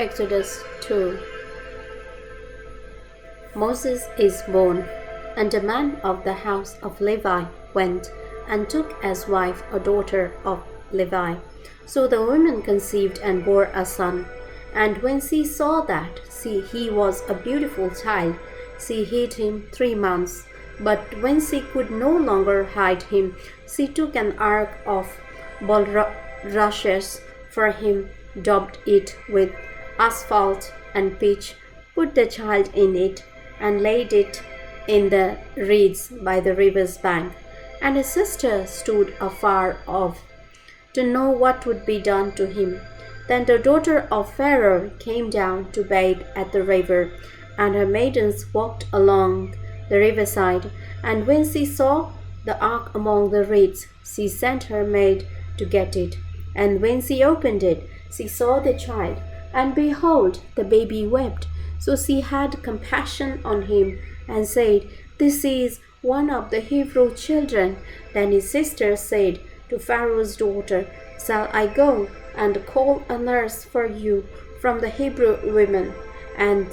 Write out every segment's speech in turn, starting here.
Exodus 2. Moses is born, and a man of the house of Levi went and took as wife a daughter of Levi. So the woman conceived and bore a son. And when she saw that he was a beautiful child, she hid him 3 months. But when she could no longer hide him, she took an ark of bulrushes for him, daubed it with asphalt and pitch, put the child in it, and laid it in the reeds by the river's bank. And his sister stood afar off to know what would be done to him. Then the daughter of Pharaoh came down to bathe at the river, and her maidens walked along the riverside. And when she saw the ark among the reeds, she sent her maid to get it. And when she opened it, she saw the child, and behold, the baby wept. So she had compassion on him, and said, "This is one of the Hebrew children." Then his sister said to Pharaoh's daughter, "Shall I go and call a nurse for you from the Hebrew women, and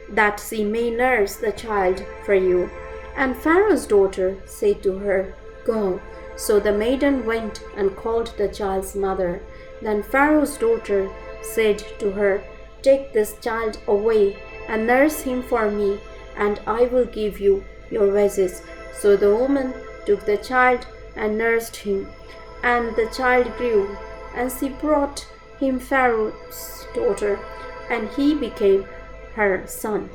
that she may nurse the child for you?" And Pharaoh's daughter said to her, "Go." So the maiden went and called the child's mother. Then Pharaoh's daughter said to her, "Take this child away and nurse him for me, and I will give you your wages." So the woman took the child and nursed him, and the child grew, and she brought him Pharaoh's daughter, and he became her son.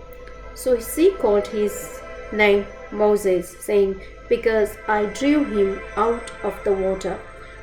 So she called his name Moses, saying, "Because I drew him out of the water."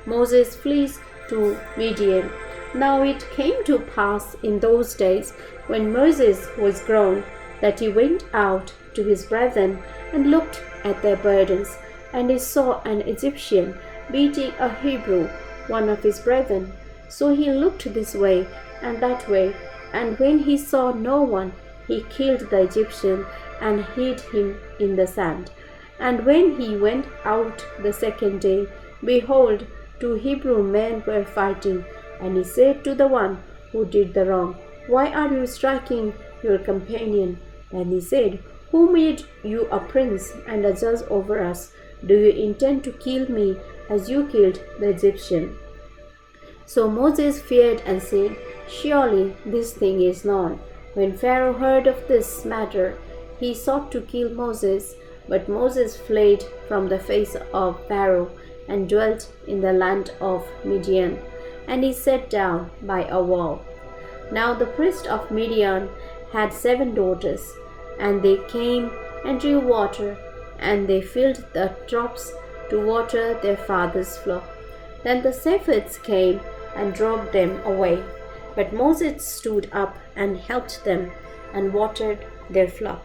Moses flees to Midian. Now it came to pass in those days, when Moses was grown, that he went out to his brethren and looked at their burdens. And he saw an Egyptian beating a Hebrew, one of his brethren. So he looked this way and that way, and when he saw no one, he killed the Egyptian and hid him in the sand. And when he went out the second day, behold, 2 Hebrew men were fighting. And he said to the one who did the wrong, "Why are you striking your companion?" And he said, "Who made you a prince and a judge over us? Do you intend to kill me as you killed the Egyptian?" So Moses feared and said, "Surely this thing is known." When Pharaoh heard of this matter, he sought to kill Moses. But Moses fled from the face of Pharaoh and dwelt in the land of Midian. And he sat down by a well. Now the priest of Midian had 7 daughters, and they came and drew water, and they filled the troughs to water their father's flock. Then the shepherds came and drove them away. But Moses stood up and helped them and watered their flock.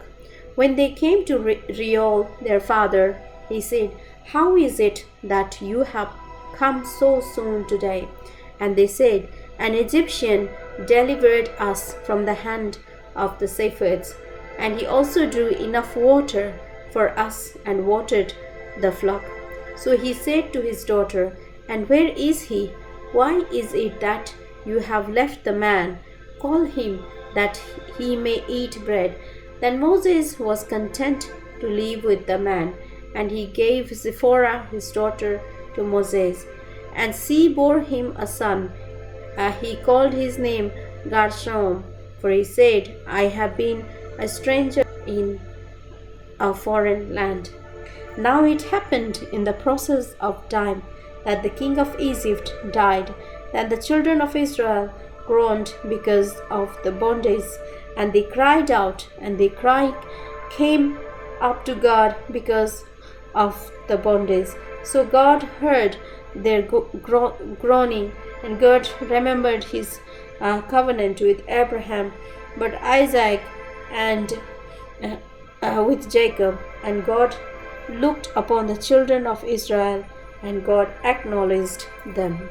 When they came to Reuel their father, he said, "How is it that you have come so soon today?" And they said, "An Egyptian delivered us from the hand of the shepherds, and he also drew enough water for us and watered the flock." So he said to his daughter, "And where is he? Why is it that you have left the man? Call him, that he may eat bread." Then Moses was content to live with the man, and he gave Zipporah his daughter to Moses, and she bore him a son. He called his name Gershom, for he said, "I have been a stranger in a foreign land." Now it happened in the process of time that the king of Egypt died. Then the children of Israel groaned because of the bondage, and they cried out, and their cry came up to God because of the bondage. So God heard their groaning, and God remembered his covenant with Abraham, but Isaac, and with Jacob. And God looked upon the children of Israel, and God acknowledged them.